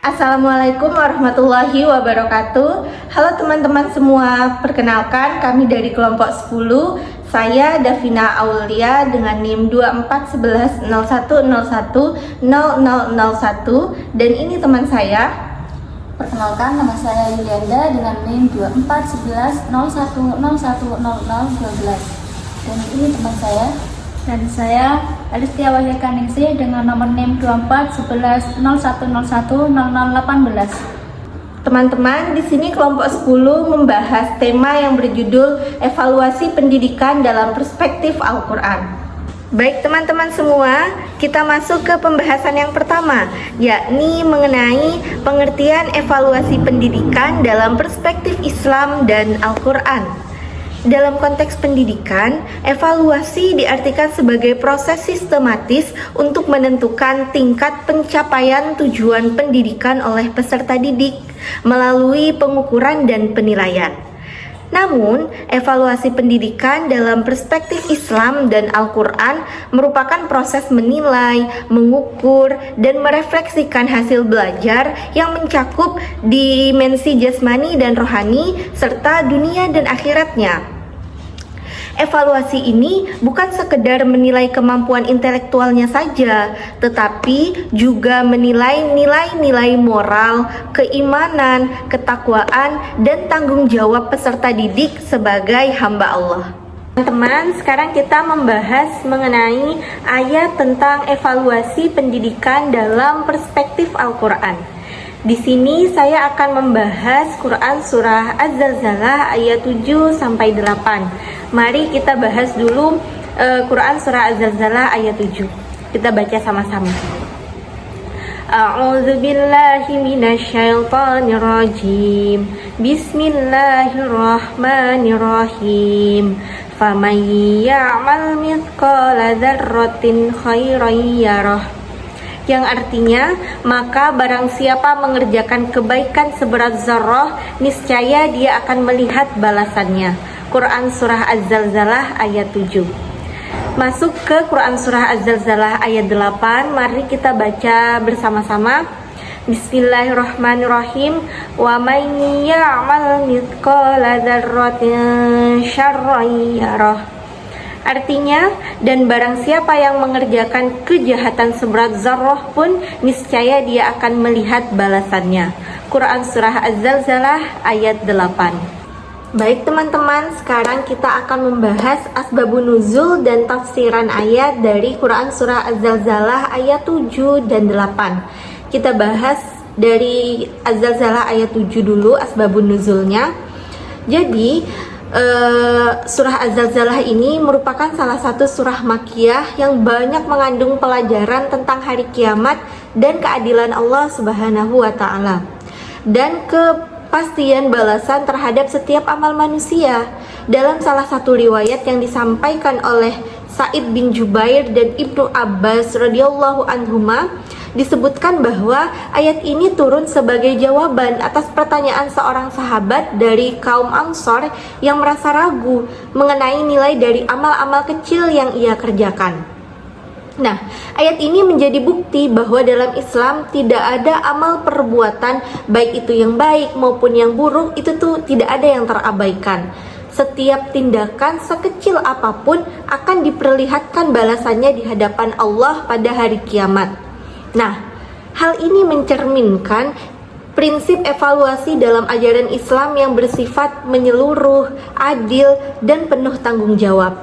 Assalamualaikum warahmatullahi wabarakatuh. Halo teman-teman semua, perkenalkan kami dari kelompok 10. Saya Davina Aulia dengan NIM 241101010001 dan ini teman saya. Perkenalkan, nama saya Yulianda dengan NIM 241101010012 dan ini teman saya. Dan saya Alistia Wahyakaningsih dengan nomor NIM 241101010018. Teman-teman, di sini kelompok 10 membahas tema yang berjudul evaluasi pendidikan dalam perspektif Al-Quran. Baik teman-teman semua, kita masuk ke pembahasan yang pertama, yakni mengenai pengertian evaluasi pendidikan dalam perspektif Islam dan Al-Quran. Dalam konteks pendidikan, evaluasi diartikan sebagai proses sistematis untuk menentukan tingkat pencapaian tujuan pendidikan oleh peserta didik melalui pengukuran dan penilaian. Namun, evaluasi pendidikan dalam perspektif Islam dan Al-Quran merupakan proses menilai, mengukur, dan merefleksikan hasil belajar yang mencakup dimensi jasmani dan rohani serta dunia dan akhiratnya. Evaluasi ini bukan sekedar menilai kemampuan intelektualnya saja, tetapi juga menilai nilai-nilai moral, keimanan, ketakwaan, dan tanggung jawab peserta didik sebagai hamba Allah. Teman-teman, sekarang kita membahas mengenai ayat tentang evaluasi pendidikan dalam perspektif Al-Quran. Di sini saya akan membahas Quran surah Az-Zalzalah ayat 7 sampai 8. Mari kita bahas dulu Quran surah Az-Zalzalah ayat 7. Kita baca sama-sama. A'udzubillahi minasyaitonirrajim. Bismillahirrahmanirrahim. Faman ya'mal mithqala dzarratin khairan yarah. Yang artinya, maka barang siapa mengerjakan kebaikan seberat zarrah, niscaya dia akan melihat balasannya. Quran surah Az-Zalzalah ayat 7. Masuk ke Quran surah Az-Zalzalah ayat 8. Mari kita baca bersama-sama. Bismillahirrahmanirrahim. Wa may ya'mal mithqala dzarratin syarran yarah. Artinya, dan barang siapa yang mengerjakan kejahatan seberat zarrah pun, niscaya dia akan melihat balasannya. Quran surah Az-Zalzalah ayat 8. Baik teman-teman, sekarang kita akan membahas asbabun nuzul dan tafsiran ayat dari Quran surah Az-Zalzalah ayat 7 dan 8. Kita bahas dari Az-Zalzalah ayat 7 dulu, asbabun nuzulnya. Jadi, surah Az-Zalzalah ini merupakan salah satu surah Makkiyah yang banyak mengandung pelajaran tentang hari kiamat dan keadilan Allah Subhanahu wa Ta'ala, dan kepastian balasan terhadap setiap amal manusia. Dalam salah satu riwayat yang disampaikan oleh Sa'id bin Jubair dan Ibnu Abbas radhiyallahu anhuma, disebutkan bahwa ayat ini turun sebagai jawaban atas pertanyaan seorang sahabat dari kaum Ansor yang merasa ragu mengenai nilai dari amal-amal kecil yang ia kerjakan. Nah, ayat ini menjadi bukti bahwa dalam Islam tidak ada amal perbuatan, baik itu yang baik maupun yang buruk, itu tuh tidak ada yang terabaikan. Setiap tindakan sekecil apapun akan diperlihatkan balasannya di hadapan Allah pada hari kiamat. Nah, hal ini mencerminkan prinsip evaluasi dalam ajaran Islam yang bersifat menyeluruh, adil, dan penuh tanggung jawab.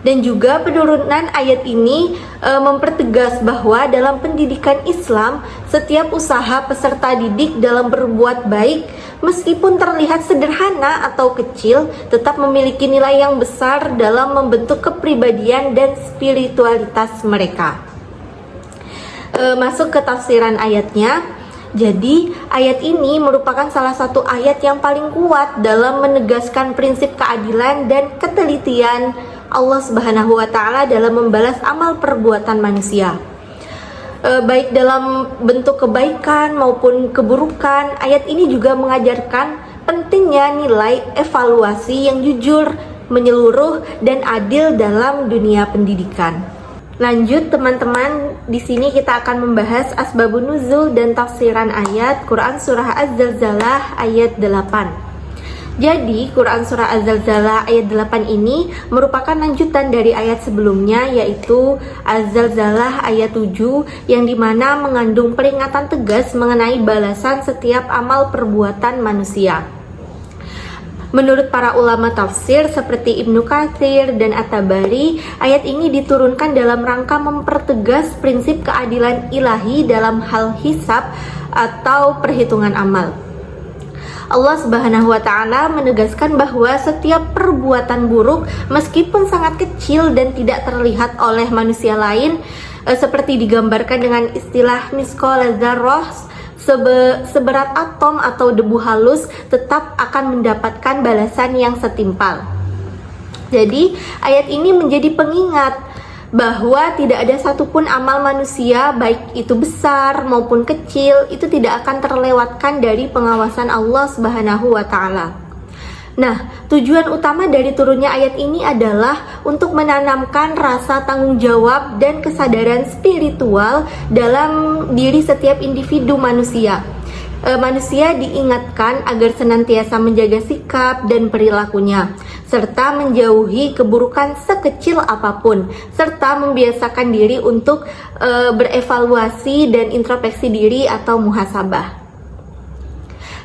Dan juga penurunan ayat ini mempertegas bahwa dalam pendidikan Islam, setiap usaha peserta didik dalam berbuat baik, meskipun terlihat sederhana atau kecil, tetap memiliki nilai yang besar dalam membentuk kepribadian dan spiritualitas mereka. Masuk ke tafsiran ayatnya. Jadi, ayat ini merupakan salah satu ayat yang paling kuat dalam menegaskan prinsip keadilan dan ketelitian Allah Subhanahu wa Ta'ala dalam membalas amal perbuatan manusia. Baik dalam bentuk kebaikan maupun keburukan, ayat ini juga mengajarkan pentingnya nilai evaluasi yang jujur, menyeluruh, dan adil dalam dunia pendidikan. Lanjut teman-teman, di sini kita akan membahas asbabun nuzul dan tafsiran ayat Quran surah Az-Zalzalah ayat 8. Jadi, Quran surah Az-Zalzalah ayat 8 ini merupakan lanjutan dari ayat sebelumnya, yaitu Az-Zalzalah ayat 7, yang dimana mengandung peringatan tegas mengenai balasan setiap amal perbuatan manusia. Menurut para ulama tafsir seperti Ibnu Katsir dan At-Tabari, ayat ini diturunkan dalam rangka mempertegas prinsip keadilan ilahi dalam hal hisab atau perhitungan amal. Allah Subhanahu wa Ta'ala menegaskan bahwa setiap perbuatan buruk, meskipun sangat kecil dan tidak terlihat oleh manusia lain, seperti digambarkan dengan istilah misqala dzarrah, seberat atom atau debu halus, tetap akan mendapatkan balasan yang setimpal. Jadi ayat ini menjadi pengingat bahwa tidak ada satupun amal manusia, baik itu besar maupun kecil, itu tidak akan terlewatkan dari pengawasan Allah Subhanahu wa Ta'ala. Nah, tujuan utama dari turunnya ayat ini adalah untuk menanamkan rasa tanggung jawab dan kesadaran spiritual dalam diri setiap individu manusia. Manusia diingatkan agar senantiasa menjaga sikap dan perilakunya, serta menjauhi keburukan sekecil apapun, serta membiasakan diri untuk berevaluasi dan introspeksi diri atau muhasabah.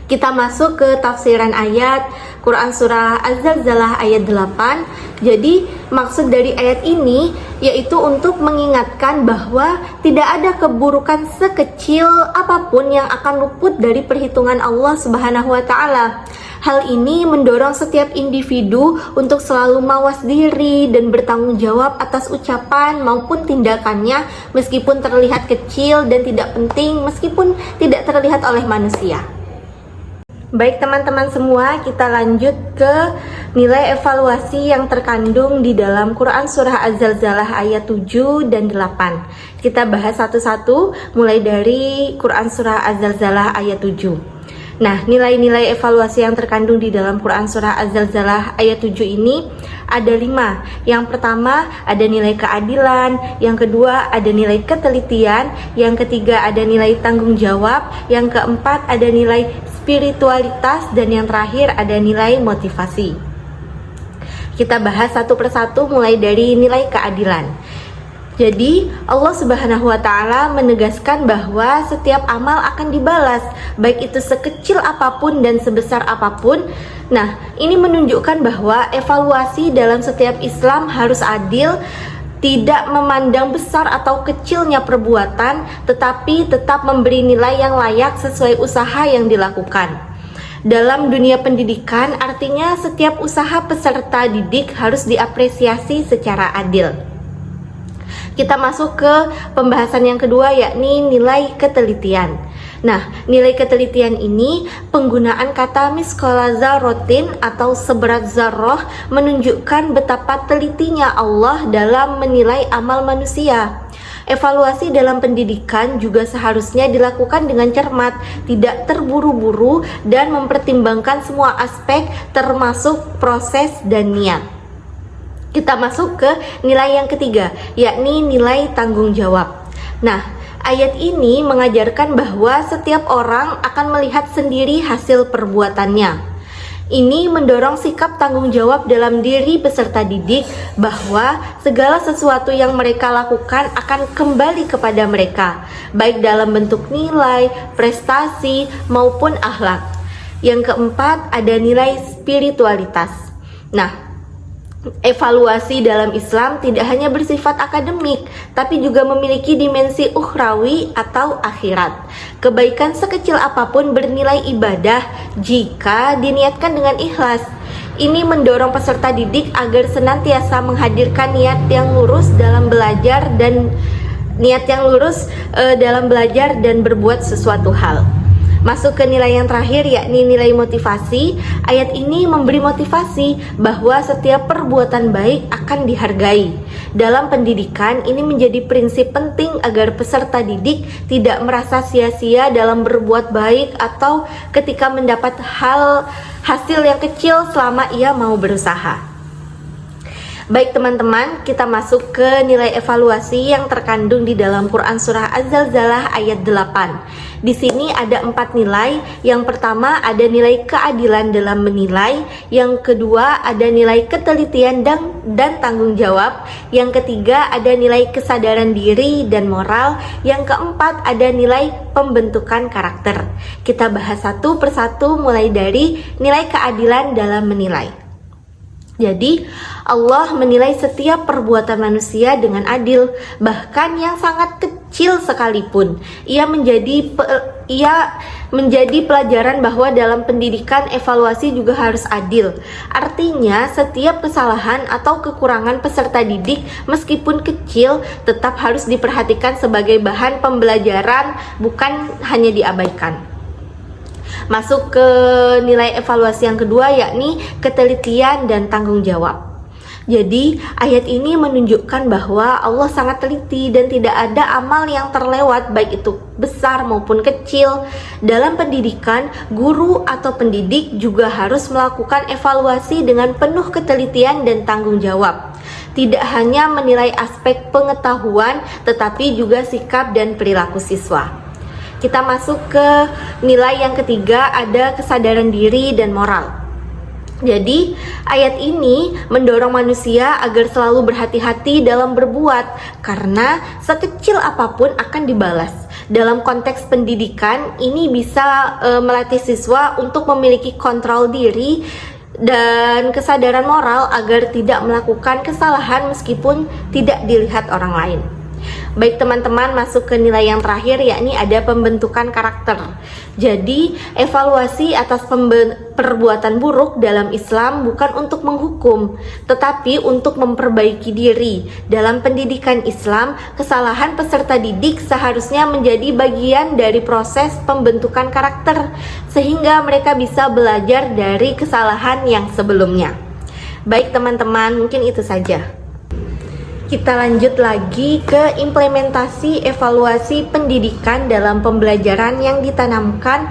Kita masuk ke tafsiran ayat Quran surah Az-Zalzalah ayat 8. Jadi maksud dari ayat ini yaitu untuk mengingatkan bahwa tidak ada keburukan sekecil apapun yang akan luput dari perhitungan Allah Subhanahu wa Ta'ala. Hal ini mendorong setiap individu untuk selalu mawas diri dan bertanggung jawab atas ucapan maupun tindakannya, meskipun terlihat kecil dan tidak penting, meskipun tidak terlihat oleh manusia. Baik teman-teman semua, kita lanjut ke nilai evaluasi yang terkandung di dalam Quran surah Az-Zalzalah ayat 7 dan 8. Kita bahas satu-satu mulai dari Quran surah Az-Zalzalah ayat 7. Nah, nilai-nilai evaluasi yang terkandung di dalam Quran surah Az-Zalzalah ayat 7 ini ada 5. Yang pertama ada nilai keadilan, yang kedua ada nilai ketelitian, yang ketiga ada nilai tanggung jawab, yang keempat ada nilai spiritualitas, dan yang terakhir ada nilai motivasi. Kita bahas satu persatu mulai dari nilai keadilan. Jadi Allah Subhanahu wa Ta'ala menegaskan bahwa setiap amal akan dibalas, baik itu sekecil apapun dan sebesar apapun. Nah, ini menunjukkan bahwa evaluasi dalam setiap Islam harus adil, tidak memandang besar atau kecilnya perbuatan, tetapi tetap memberi nilai yang layak sesuai usaha yang dilakukan. Dalam dunia pendidikan, artinya setiap usaha peserta didik harus diapresiasi secara adil. Kita masuk ke pembahasan yang kedua, yakni nilai ketelitian. Nah, nilai ketelitian ini penggunaan kata misqala dzarratin atau seberat zarrah menunjukkan betapa telitinya Allah dalam menilai amal manusia. Evaluasi dalam pendidikan juga seharusnya dilakukan dengan cermat, tidak terburu-buru, dan mempertimbangkan semua aspek termasuk proses dan niat. Kita masuk ke nilai yang ketiga, yakni nilai tanggung jawab. Nah, ayat ini mengajarkan bahwa setiap orang akan melihat sendiri hasil perbuatannya. Ini mendorong sikap tanggung jawab dalam diri peserta didik bahwa segala sesuatu yang mereka lakukan akan kembali kepada mereka, baik dalam bentuk nilai, prestasi, maupun akhlak. Yang keempat ada nilai spiritualitas. Nah, evaluasi dalam Islam tidak hanya bersifat akademik, tapi juga memiliki dimensi ukhrawi atau akhirat. Kebaikan sekecil apapun bernilai ibadah jika diniatkan dengan ikhlas. Ini mendorong peserta didik agar senantiasa menghadirkan niat yang lurus dalam belajar dan berbuat sesuatu hal. Masuk ke nilai yang terakhir, yakni nilai motivasi. Ayat ini memberi motivasi bahwa setiap perbuatan baik akan dihargai. Dalam pendidikan, ini menjadi prinsip penting agar peserta didik tidak merasa sia-sia dalam berbuat baik atau ketika mendapat hasil yang kecil selama ia mau berusaha. Baik teman-teman, kita masuk ke nilai evaluasi yang terkandung di dalam Quran Surah Az-Zalzalah ayat 8. Di sini ada 4 nilai. Yang pertama ada nilai keadilan dalam menilai. Yang kedua ada nilai ketelitian dan tanggung jawab. Yang ketiga ada nilai kesadaran diri dan moral. Yang keempat ada nilai pembentukan karakter. Kita bahas satu persatu mulai dari nilai keadilan dalam menilai. Jadi Allah menilai setiap perbuatan manusia dengan adil, bahkan yang sangat kecil sekalipun. Ia menjadi pelajaran bahwa dalam pendidikan evaluasi juga harus adil. Artinya setiap kesalahan atau kekurangan peserta didik meskipun kecil tetap harus diperhatikan sebagai bahan pembelajaran, bukan hanya diabaikan. Masuk ke nilai evaluasi yang kedua, yakni ketelitian dan tanggung jawab. Jadi ayat ini menunjukkan bahwa Allah sangat teliti dan tidak ada amal yang terlewat, baik itu besar maupun kecil. Dalam pendidikan, guru atau pendidik juga harus melakukan evaluasi dengan penuh ketelitian dan tanggung jawab. Tidak hanya menilai aspek pengetahuan, tetapi juga sikap dan perilaku siswa. Kita masuk ke nilai yang ketiga, ada kesadaran diri dan moral. Jadi ayat ini mendorong manusia agar selalu berhati-hati dalam berbuat, karena sekecil apapun akan dibalas. Dalam konteks pendidikan, ini bisa melatih siswa untuk memiliki kontrol diri dan kesadaran moral agar tidak melakukan kesalahan meskipun tidak dilihat orang lain. Baik teman-teman, masuk ke nilai yang terakhir, yakni ada pembentukan karakter. Jadi evaluasi atas perbuatan buruk dalam Islam bukan untuk menghukum, tetapi untuk memperbaiki diri. Dalam pendidikan Islam, kesalahan peserta didik seharusnya menjadi bagian dari proses pembentukan karakter, sehingga mereka bisa belajar dari kesalahan yang sebelumnya. Baik teman-teman, mungkin itu saja. Kita lanjut lagi ke implementasi evaluasi pendidikan dalam pembelajaran yang ditanamkan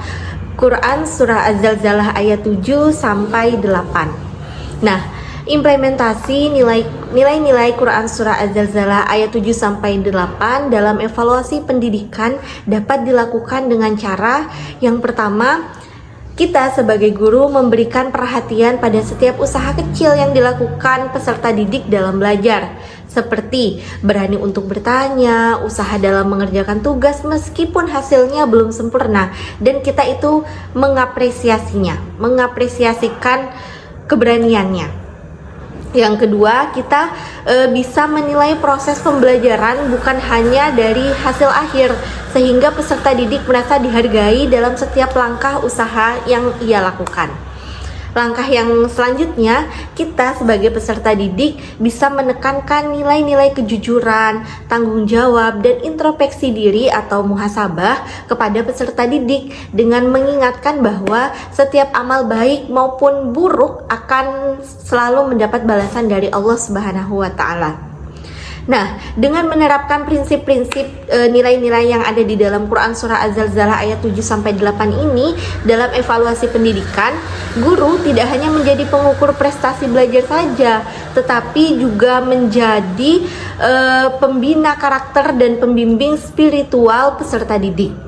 Quran Surah Az-Zalzalah ayat 7 sampai 8. Nah, implementasi nilai-nilai Quran Surah Az-Zalzalah ayat 7 sampai 8 dalam evaluasi pendidikan dapat dilakukan dengan cara yang pertama, kita sebagai guru memberikan perhatian pada setiap usaha kecil yang dilakukan peserta didik dalam belajar, seperti berani untuk bertanya, usaha dalam mengerjakan tugas meskipun hasilnya belum sempurna, dan kita itu mengapresiasikan keberaniannya. Yang kedua, kita bisa menilai proses pembelajaran bukan hanya dari hasil akhir, sehingga peserta didik merasa dihargai dalam setiap langkah usaha yang ia lakukan. Langkah yang selanjutnya, kita sebagai peserta didik bisa menekankan nilai-nilai kejujuran, tanggung jawab, dan introspeksi diri atau muhasabah kepada peserta didik dengan mengingatkan bahwa setiap amal baik maupun buruk akan selalu mendapat balasan dari Allah Subhanahu wa Ta'ala. Nah, dengan menerapkan prinsip-prinsip nilai-nilai yang ada di dalam Quran Surah Az-Zalzalah ayat 7-8 ini dalam evaluasi pendidikan, guru tidak hanya menjadi pengukur prestasi belajar saja, tetapi juga menjadi pembina karakter dan pembimbing spiritual peserta didik.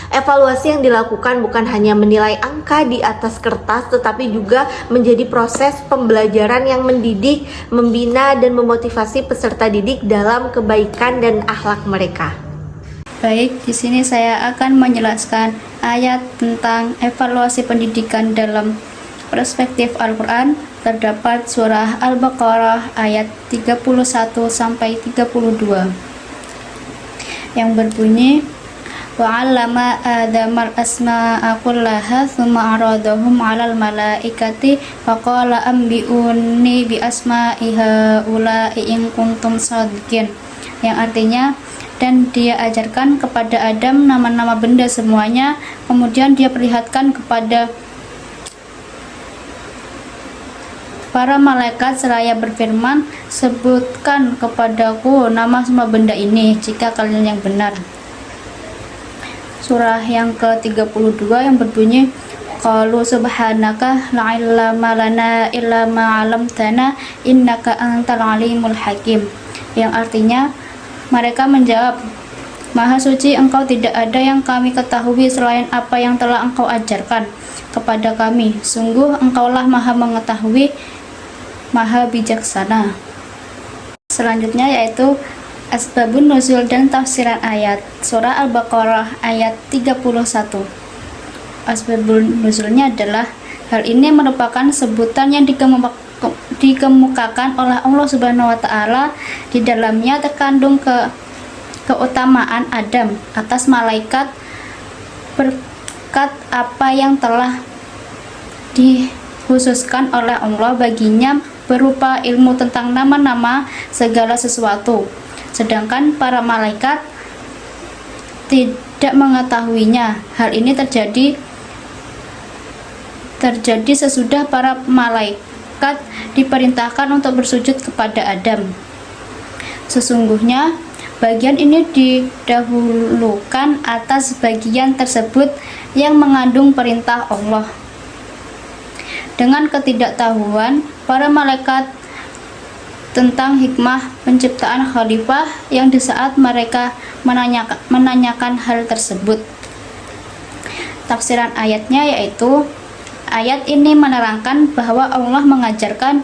Evaluasi yang dilakukan bukan hanya menilai angka di atas kertas, tetapi juga menjadi proses pembelajaran yang mendidik, membina, dan memotivasi peserta didik dalam kebaikan dan akhlak mereka. Baik, di sini saya akan menjelaskan ayat tentang evaluasi pendidikan dalam perspektif Al-Quran. Terdapat surah Al-Baqarah ayat 31 sampai 32 yang berbunyi, wa'allama Adamal asma'a kullaha thumma aradahum 'alal malaikati faqala ambi'uni bi asma'i haula'i in kuntum shadiqin, yang artinya, dan dia ajarkan kepada Adam nama-nama benda semuanya, kemudian dia perlihatkan kepada para malaikat seraya berfirman, sebutkan kepadaku nama semua benda ini jika kalian yang benar. Surah yang ke-32 yang berbunyi, qalu subhanaka la ilma lana illa ma 'allamtana innaka antal alimul hakim, yang artinya mereka menjawab, Maha suci Engkau, tidak ada yang kami ketahui selain apa yang telah Engkau ajarkan kepada kami, sungguh Engkaulah Maha mengetahui, Maha bijaksana. Selanjutnya yaitu Asbabun Nuzul dan tafsiran ayat. Surah Al-Baqarah ayat 31. Asbabun Nuzulnya adalah hal ini merupakan sebutan yang dikemukakan oleh Allah Subhanahu wa taala. Di dalamnya terkandung keutamaan Adam atas malaikat berkat apa yang telah dikhususkan oleh Allah baginya berupa ilmu tentang nama-nama segala sesuatu, sedangkan para malaikat tidak mengetahuinya. Hal ini terjadi sesudah para malaikat diperintahkan untuk bersujud kepada Adam. Sesungguhnya bagian ini didahulukan atas bagian tersebut yang mengandung perintah Allah. Dengan ketidaktahuan para malaikat tentang hikmah penciptaan khalifah yang di saat mereka menanyakan hal tersebut. Tafsiran ayatnya yaitu, ayat ini menerangkan bahwa Allah mengajarkan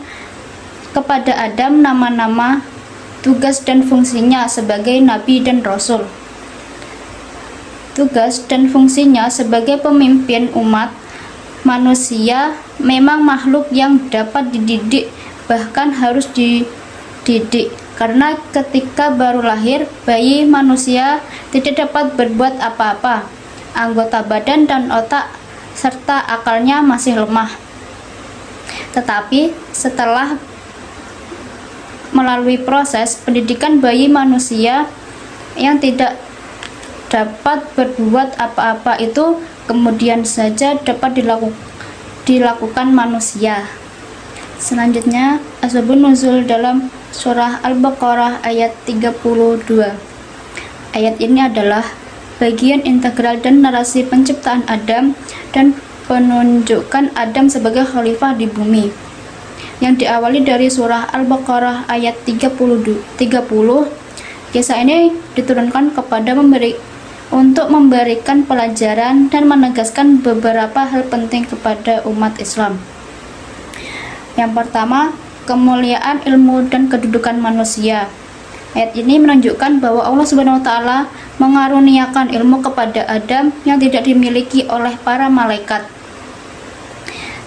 kepada Adam nama-nama, tugas dan fungsinya sebagai nabi dan rasul. Tugas dan fungsinya sebagai pemimpin umat manusia memang makhluk yang dapat dididik, bahkan harus dididik, karena ketika baru lahir, bayi manusia tidak dapat berbuat apa-apa. Anggota badan dan otak serta akalnya masih lemah. Tetapi setelah melalui proses pendidikan, bayi manusia yang tidak dapat berbuat apa-apa itu kemudian saja dapat dilakukan manusia. Selanjutnya Asbabun Nuzul dalam surah Al-Baqarah ayat 32. Ayat ini adalah bagian integral dan narasi penciptaan Adam dan penunjukan Adam sebagai khalifah di bumi, yang diawali dari surah Al-Baqarah ayat 30. Kisah ini diturunkan untuk memberikan pelajaran dan menegaskan beberapa hal penting kepada umat Islam. Yang pertama, kemuliaan ilmu dan kedudukan manusia. Ayat ini menunjukkan bahwa Allah Subhanahu wa taala mengaruniakan ilmu kepada Adam yang tidak dimiliki oleh para malaikat.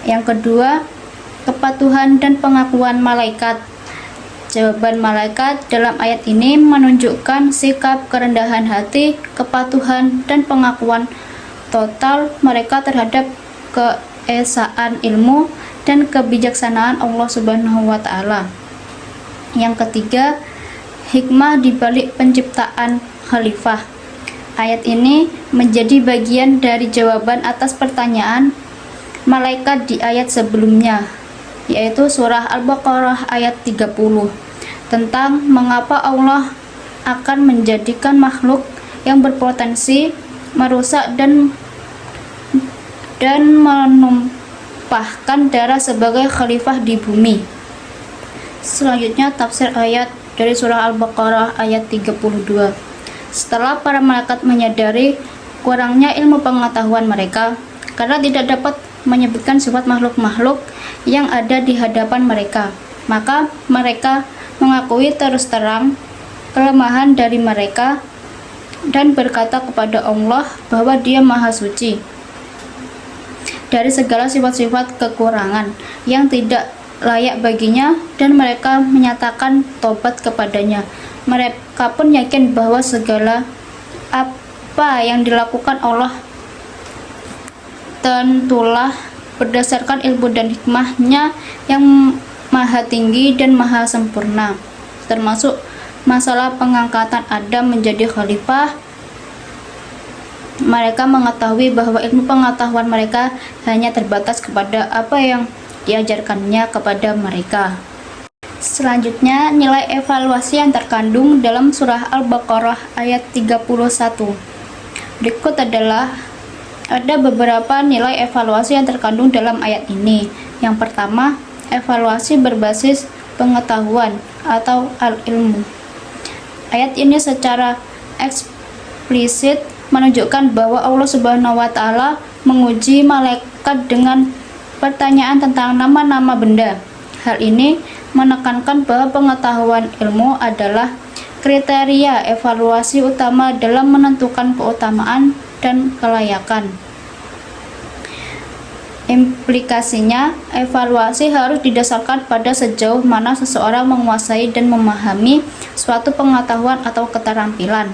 Yang kedua, kepatuhan dan pengakuan malaikat. Jawaban malaikat dalam ayat ini menunjukkan sikap kerendahan hati, kepatuhan, dan pengakuan total mereka terhadap keesaan ilmu dan kebijaksanaan Allah Subhanahu wa taala. Yang ketiga, hikmah di balik penciptaan khalifah. Ayat ini menjadi bagian dari jawaban atas pertanyaan malaikat di ayat sebelumnya, yaitu surah Al-Baqarah ayat 30, tentang mengapa Allah akan menjadikan makhluk yang berpotensi merusak dan menumpahkan darah sebagai khalifah di bumi. Selanjutnya tafsir ayat dari surah Al-Baqarah ayat 32. Setelah para malaikat menyadari kurangnya ilmu pengetahuan mereka karena tidak dapat menyebutkan sifat makhluk-makhluk yang ada di hadapan mereka, maka mereka mengakui terus terang kelemahan dari mereka dan berkata kepada Allah bahwa Dia Maha Suci dari segala sifat-sifat kekurangan yang tidak layak baginya, dan mereka menyatakan tobat kepadanya. Mereka pun yakin bahwa segala apa yang dilakukan Allah tentulah berdasarkan ilmu dan hikmahnya yang maha tinggi dan maha sempurna, termasuk masalah pengangkatan Adam menjadi khalifah. Mereka mengetahui bahwa ilmu pengetahuan mereka hanya terbatas kepada apa yang diajarkannya kepada mereka. Selanjutnya, nilai evaluasi yang terkandung dalam surah Al-Baqarah ayat 31. Berikut adalah Ada beberapa nilai evaluasi yang terkandung dalam ayat ini. Yang pertama, evaluasi berbasis pengetahuan atau al-ilmu. Ayat ini secara eksplisit menunjukkan bahwa Allah Subhanahu wa taala menguji malaikat dengan pertanyaan tentang nama-nama benda. Hal ini menekankan bahwa pengetahuan ilmu adalah kriteria evaluasi utama dalam menentukan keutamaan dan kelayakan. Implikasinya, evaluasi harus didasarkan pada sejauh mana seseorang menguasai dan memahami suatu pengetahuan atau keterampilan.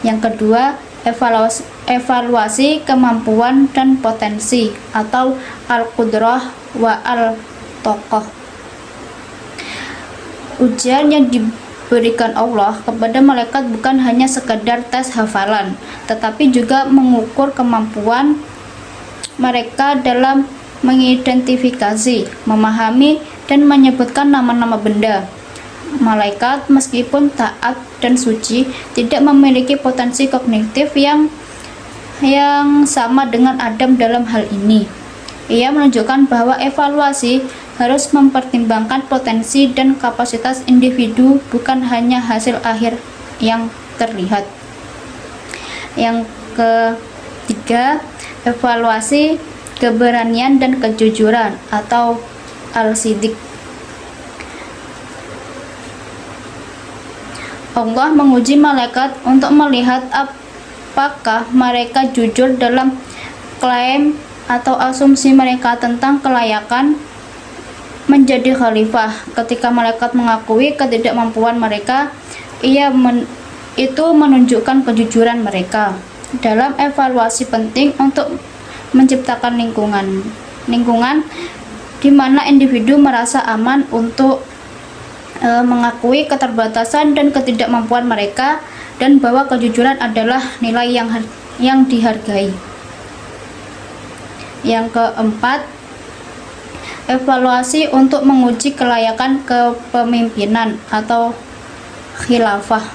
Yang kedua, evaluasi kemampuan dan potensi atau al-qudrah wa al-toqoh. Ujian yang diberikan Allah kepada malaikat bukan hanya sekedar tes hafalan, tetapi juga mengukur kemampuan mereka dalam mengidentifikasi, memahami, dan menyebutkan nama-nama benda. Malaikat meskipun taat dan suci tidak memiliki potensi kognitif yang sama dengan Adam dalam hal ini. Ia menunjukkan bahwa evaluasi harus mempertimbangkan potensi dan kapasitas individu, bukan hanya hasil akhir yang terlihat. Yang ketiga, evaluasi keberanian dan kejujuran atau al-sidik. Allah menguji malaikat untuk melihat apakah mereka jujur dalam klaim atau asumsi mereka tentang kelayakan menjadi khalifah. Ketika malaikat mengakui ketidakmampuan mereka, itu menunjukkan kejujuran mereka. Dalam evaluasi penting untuk menciptakan lingkungan di mana individu merasa aman untuk mengakui keterbatasan dan ketidakmampuan mereka, dan bahwa kejujuran adalah nilai yang dihargai. Yang keempat, evaluasi untuk menguji kelayakan kepemimpinan atau khilafah.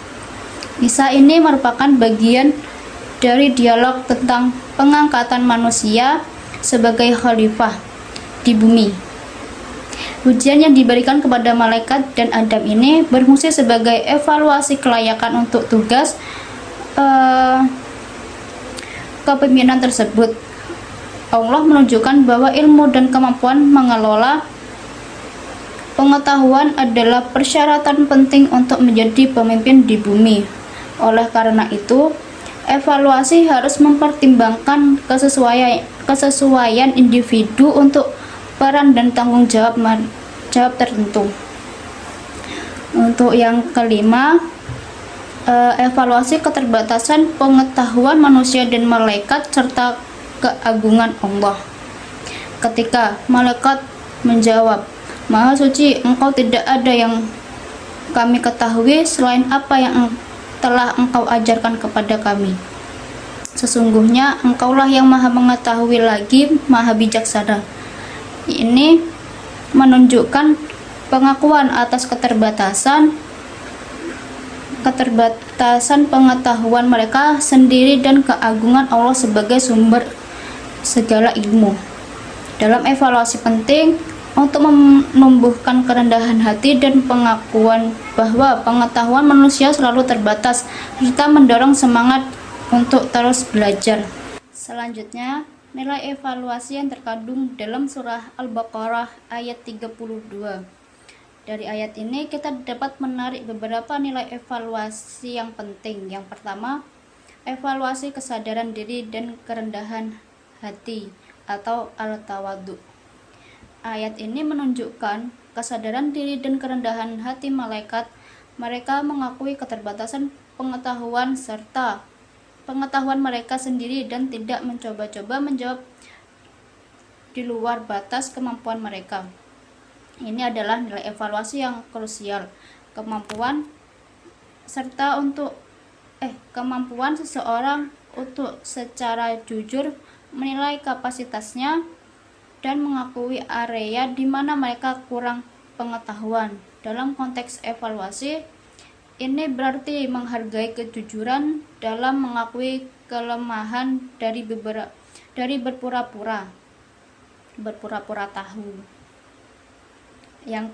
Kisah ini merupakan bagian dari dialog tentang pengangkatan manusia sebagai khalifah di bumi. Ujian yang diberikan kepada malaikat dan Adam ini berfungsi sebagai evaluasi kelayakan untuk tugas kepemimpinan tersebut. Allah menunjukkan bahwa ilmu dan kemampuan mengelola pengetahuan adalah persyaratan penting untuk menjadi pemimpin di bumi. Oleh karena itu, evaluasi harus mempertimbangkan kesesuaian individu untuk peran dan tanggung jawab tertentu. Untuk yang kelima, evaluasi keterbatasan pengetahuan manusia dan malaikat serta keagungan Allah. Ketika malaikat menjawab, "Maha suci, Engkau, tidak ada yang kami ketahui selain apa yang telah Engkau ajarkan kepada kami. Sesungguhnya Engkaulah yang maha mengetahui lagi maha bijaksana." Ini menunjukkan pengakuan atas keterbatasan pengetahuan mereka sendiri dan keagungan Allah sebagai sumber segala ilmu. Dalam evaluasi penting untuk menumbuhkan kerendahan hati dan pengakuan bahwa pengetahuan manusia selalu terbatas, serta mendorong semangat untuk terus belajar. Selanjutnya, nilai evaluasi yang terkandung dalam surah Al-Baqarah ayat 32. Dari ayat ini kita dapat menarik beberapa nilai evaluasi yang penting. Yang pertama, evaluasi kesadaran diri dan kerendahan hati atau al-tawadhu. Ayat ini menunjukkan kesadaran diri dan kerendahan hati malaikat. Mereka mengakui keterbatasan pengetahuan serta pengetahuan mereka sendiri dan tidak mencoba-coba menjawab di luar batas kemampuan mereka. Ini adalah nilai evaluasi yang krusial. Kemampuan seseorang untuk secara jujur menilai kapasitasnya dan mengakui area di mana mereka kurang pengetahuan. Dalam konteks evaluasi, ini berarti menghargai kejujuran dalam mengakui kelemahan dari berpura-pura tahu. Yang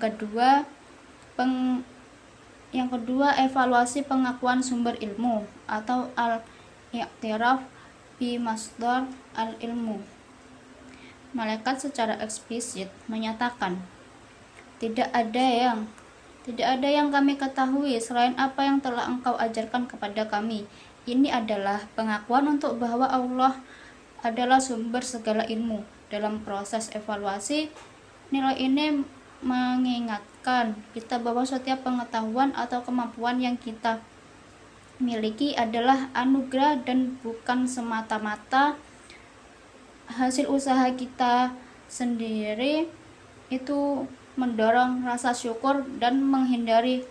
kedua, evaluasi pengakuan sumber ilmu atau al-i'tiraf bi masdar al-ilmu. Malaikat secara eksplisit menyatakan, tidak ada yang kami ketahui selain apa yang telah engkau ajarkan kepada kami. Ini adalah pengakuan untuk bahwa Allah adalah sumber segala ilmu. Dalam proses evaluasi, nilai ini mengingatkan kita bahwa setiap pengetahuan atau kemampuan yang kita miliki adalah anugerah dan bukan semata-mata hasil usaha kita sendiri. Itu mendorong rasa syukur dan menghindari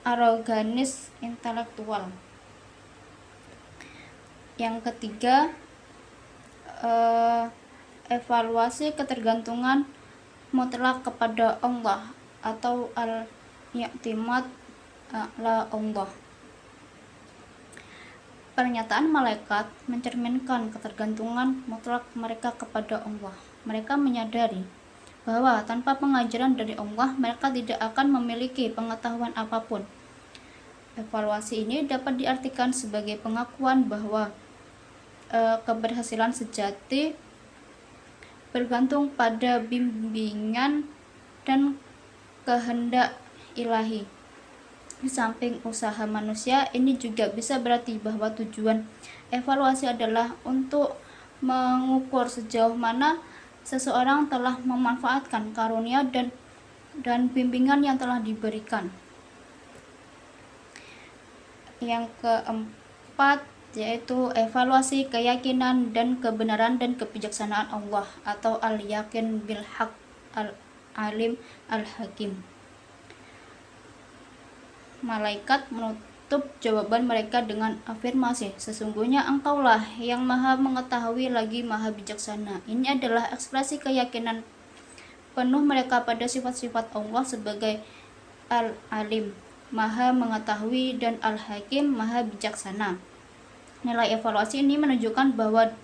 aroganis intelektual. Yang ketiga, evaluasi ketergantungan mutlak kepada Allah atau al-i'timad ala Allah. Pernyataan malaikat mencerminkan ketergantungan mutlak mereka kepada Allah. Mereka menyadari bahwa tanpa pengajaran dari Allah, mereka tidak akan memiliki pengetahuan apapun. Evaluasi ini dapat diartikan sebagai pengakuan bahwa keberhasilan sejati bergantung pada bimbingan dan kehendak ilahi. Di samping usaha manusia, ini juga bisa berarti bahwa tujuan evaluasi adalah untuk mengukur sejauh mana seseorang telah memanfaatkan karunia dan bimbingan yang telah diberikan. Yang keempat, yaitu evaluasi keyakinan dan kebenaran dan kebijaksanaan Allah atau al-yakin bil haq al-alim al-hakim. Malaikat menutup jawaban mereka dengan afirmasi, sesungguhnya engkaulah yang maha mengetahui lagi maha bijaksana. Ini adalah ekspresi keyakinan penuh mereka pada sifat-sifat Allah sebagai al-alim, maha mengetahui, dan al-hakim, maha bijaksana. Nilai evaluasi ini menunjukkan bahwa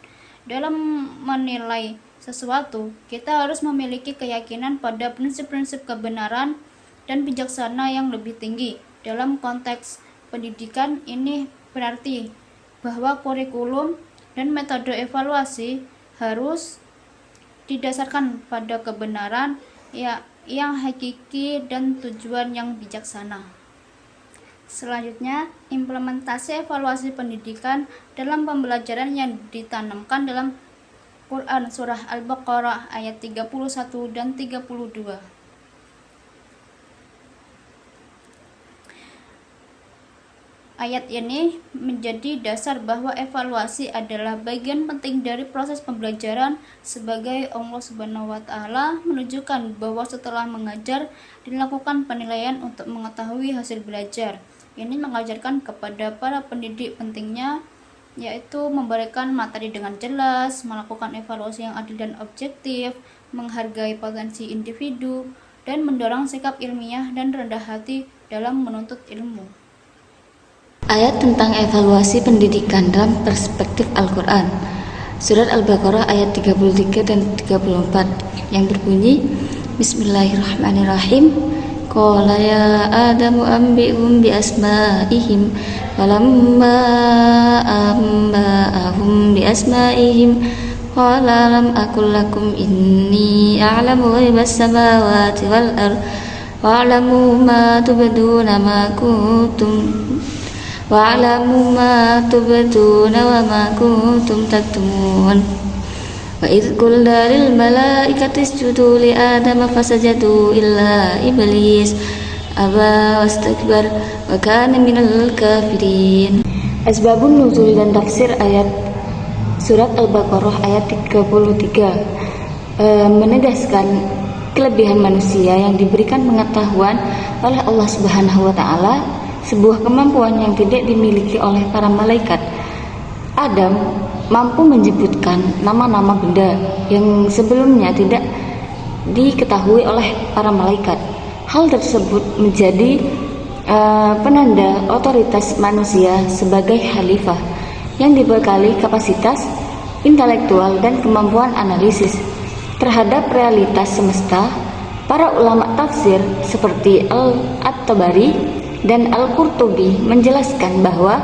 dalam menilai sesuatu, kita harus memiliki keyakinan pada prinsip-prinsip kebenaran dan bijaksana yang lebih tinggi. Dalam konteks pendidikan, ini berarti bahwa kurikulum dan metode evaluasi harus didasarkan pada kebenaran yang hakiki dan tujuan yang bijaksana. Selanjutnya, implementasi evaluasi pendidikan dalam pembelajaran yang ditanamkan dalam Quran Surah Al-Baqarah ayat 31 dan 32. Ayat ini menjadi dasar bahwa evaluasi adalah bagian penting dari proses pembelajaran, sebagai Allah Subhanahu wa Ta'ala menunjukkan bahwa setelah mengajar dilakukan penilaian untuk mengetahui hasil belajar. Ini mengajarkan kepada para pendidik pentingnya, yaitu memberikan materi dengan jelas, melakukan evaluasi yang adil dan objektif, menghargai potensi individu, dan mendorong sikap ilmiah dan rendah hati dalam menuntut ilmu. Ayat tentang evaluasi pendidikan dalam perspektif Al-Quran, Surat Al-Baqarah ayat 33 dan 34, yang berbunyi, Bismillahirrahmanirrahim. Qala ya Adamu anbi'hum bi asma'ihim falamma amba'ahum bi asma'ihim qala lam aqul lakum inni a'lamu ghaibas samawati wal ardh wa'lamu ma tubduna wa ma kuntum taktumun. Wa idh qulna lil malaikati isjudu li adama fasajadu illa iblis aba wastakbar wa kana minal kafirin. Asbabun nuzul dan tafsir ayat Surat Al-Baqarah ayat 33 menegaskan kelebihan manusia yang diberikan pengetahuan oleh Allah Subhanahu wa Ta'ala, sebuah kemampuan yang tidak dimiliki oleh para malaikat. Adam mampu menyebutkan nama-nama benda yang sebelumnya tidak diketahui oleh para malaikat. Hal tersebut menjadi penanda otoritas manusia sebagai khalifah yang dibekali kapasitas intelektual dan kemampuan analisis terhadap realitas semesta. Para ulama tafsir seperti At-Tabari dan Al-Qurtubi menjelaskan bahwa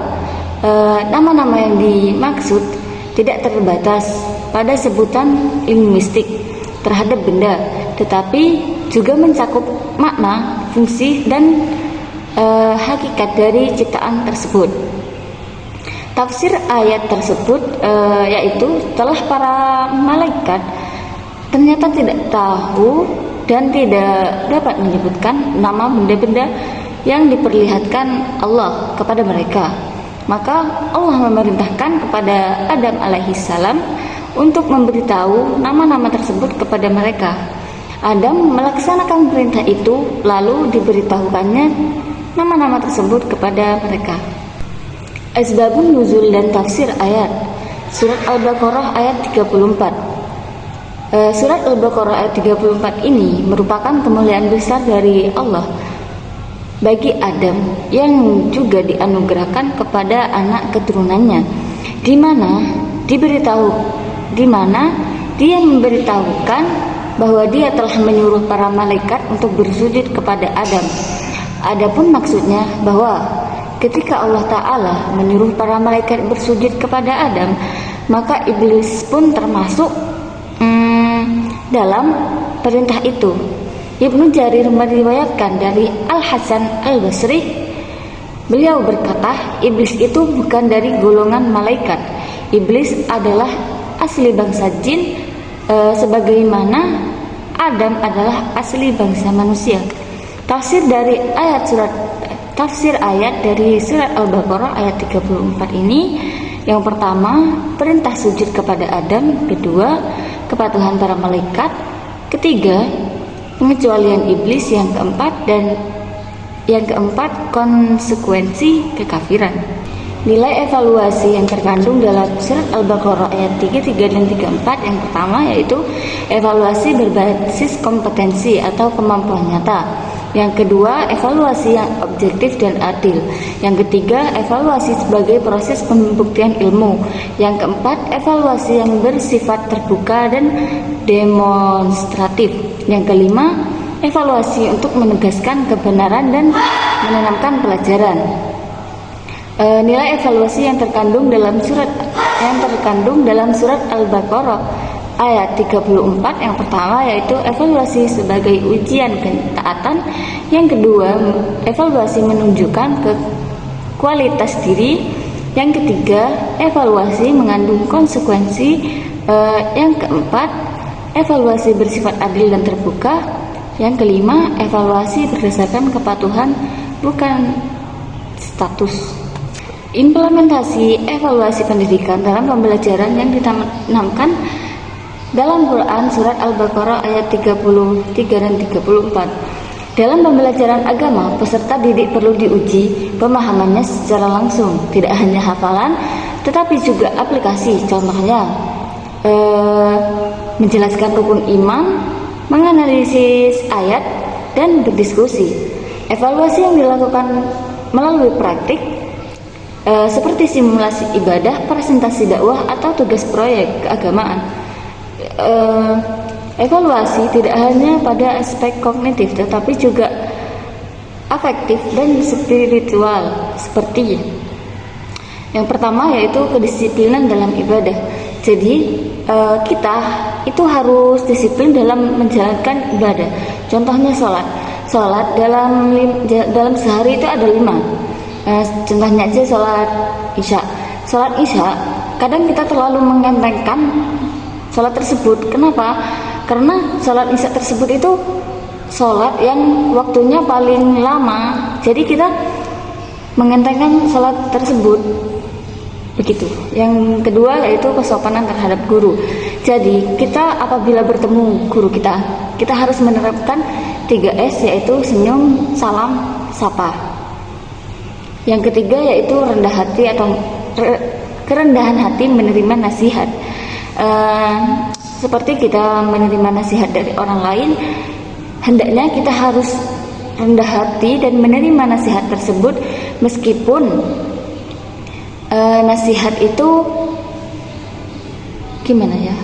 nama-nama yang dimaksud tidak terbatas pada sebutan linguistik terhadap benda, tetapi juga mencakup makna, fungsi, dan hakikat dari ciptaan tersebut. Tafsir ayat tersebut yaitu setelah para malaikat ternyata tidak tahu dan tidak dapat menyebutkan nama benda-benda yang diperlihatkan Allah kepada mereka, maka Allah memerintahkan kepada Adam alaihissalam untuk memberitahu nama-nama tersebut kepada mereka. Adam melaksanakan perintah itu, lalu diberitahukannya nama-nama tersebut kepada mereka. Asbabun nuzul dan tafsir ayat. Surat Al-Baqarah ayat 34. Surat Al-Baqarah ayat 34 ini merupakan kemuliaan besar dari Allah bagi Adam yang juga dianugerahkan kepada anak keturunannya, di mana dia memberitahukan bahwa dia telah menyuruh para malaikat untuk bersujud kepada Adam. Adapun maksudnya bahwa ketika Allah Ta'ala menyuruh para malaikat bersujud kepada Adam, maka iblis pun termasuk dalam perintah itu. Ibnu Jarir meriwayatkan dari Al-Hasan Al-Basri, beliau berkata, iblis itu bukan dari golongan malaikat. Iblis adalah asli bangsa jin, sebagaimana Adam adalah asli bangsa manusia. Tafsir ayat dari surat Al-Baqarah ayat 34 ini, yang pertama, perintah sujud kepada Adam. Kedua, kepatuhan para malaikat. Ketiga, pengecualian iblis. Yang keempat, konsekuensi kekafiran. Nilai evaluasi yang terkandung dalam surat Al-Baqarah ayat 33 dan 34, yang pertama yaitu evaluasi berbasis kompetensi atau kemampuan nyata. Yang kedua, evaluasi yang objektif dan adil. Yang ketiga, evaluasi sebagai proses pembuktian ilmu. Yang keempat, evaluasi yang bersifat terbuka dan demonstratif. Yang kelima, evaluasi untuk menegaskan kebenaran dan menanamkan pelajaran. Nilai evaluasi yang terkandung dalam surat Al-Baqarah ayat 34, yang pertama yaitu evaluasi sebagai ujian ketaatan. Yang kedua, evaluasi menunjukkan ke kualitas diri. Yang ketiga, evaluasi mengandung konsekuensi. Yang keempat, evaluasi bersifat adil dan terbuka. Yang kelima, evaluasi berdasarkan kepatuhan, bukan status. Implementasi evaluasi pendidikan dalam pembelajaran yang ditanamkan dalam Quran surat Al-Baqarah ayat 33 dan 34. Dalam pembelajaran agama, peserta didik perlu diuji pemahamannya secara langsung, tidak hanya hafalan, tetapi juga aplikasi. Contohnya, menjelaskan rukun iman, menganalisis ayat, dan berdiskusi. Evaluasi yang dilakukan melalui praktik, seperti simulasi ibadah, presentasi dakwah, atau tugas proyek keagamaan. Evaluasi tidak hanya pada aspek kognitif, tetapi juga afektif dan spiritual. Seperti yang pertama yaitu kedisiplinan dalam ibadah. Jadi kita itu harus disiplin dalam menjalankan ibadah. Contohnya sholat dalam sehari itu ada 5. Contohnya aja sholat isya. Kadang kita terlalu mengentengkan sholat tersebut. Kenapa? Karena sholat isya tersebut itu sholat yang waktunya paling lama. Jadi kita mengentengkan sholat tersebut. Begitu. Yang kedua yaitu kesopanan terhadap guru. Jadi kita apabila bertemu guru kita harus menerapkan 3S, yaitu senyum, salam, sapa. Yang ketiga yaitu rendah hati atau kerendahan hati menerima nasihat. Seperti kita menerima nasihat dari orang lain, hendaknya kita harus rendah hati dan menerima nasihat tersebut meskipun nasihat itu gimana ya,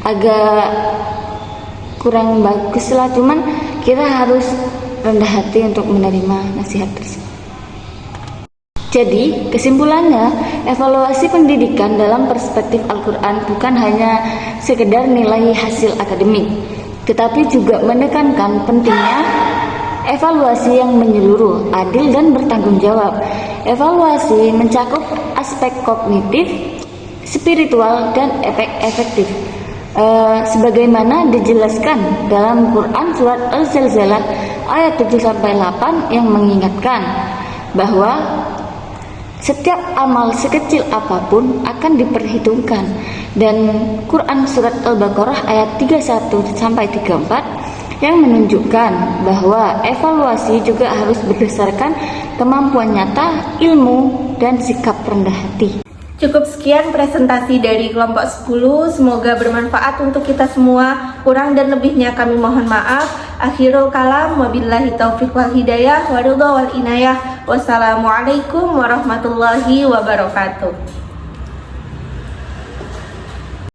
agak kurang bagus lah, cuman kita harus rendah hati untuk menerima nasihat tersebut. Jadi kesimpulannya, evaluasi pendidikan dalam perspektif Al-Quran bukan hanya sekedar nilai hasil akademik, tetapi juga menekankan pentingnya evaluasi yang menyeluruh, adil dan bertanggung jawab. Evaluasi mencakup aspek kognitif, spiritual, dan efektif. Sebagaimana dijelaskan dalam Quran surat Al-Zalzalah ayat 7-8 yang mengingatkan bahwa setiap amal sekecil apapun akan diperhitungkan, dan Quran surat Al-Baqarah ayat 31-34 yang menunjukkan bahwa evaluasi juga harus berdasarkan kemampuan nyata, ilmu, dan sikap rendah hati. Cukup sekian presentasi dari kelompok 10, semoga bermanfaat untuk kita semua. Kurang dan lebihnya kami mohon maaf. Akhirul kalam, wabillahi taufiq wal hidayah, wa ridha wal inayah. Wassalamualaikum warahmatullahi wabarakatuh.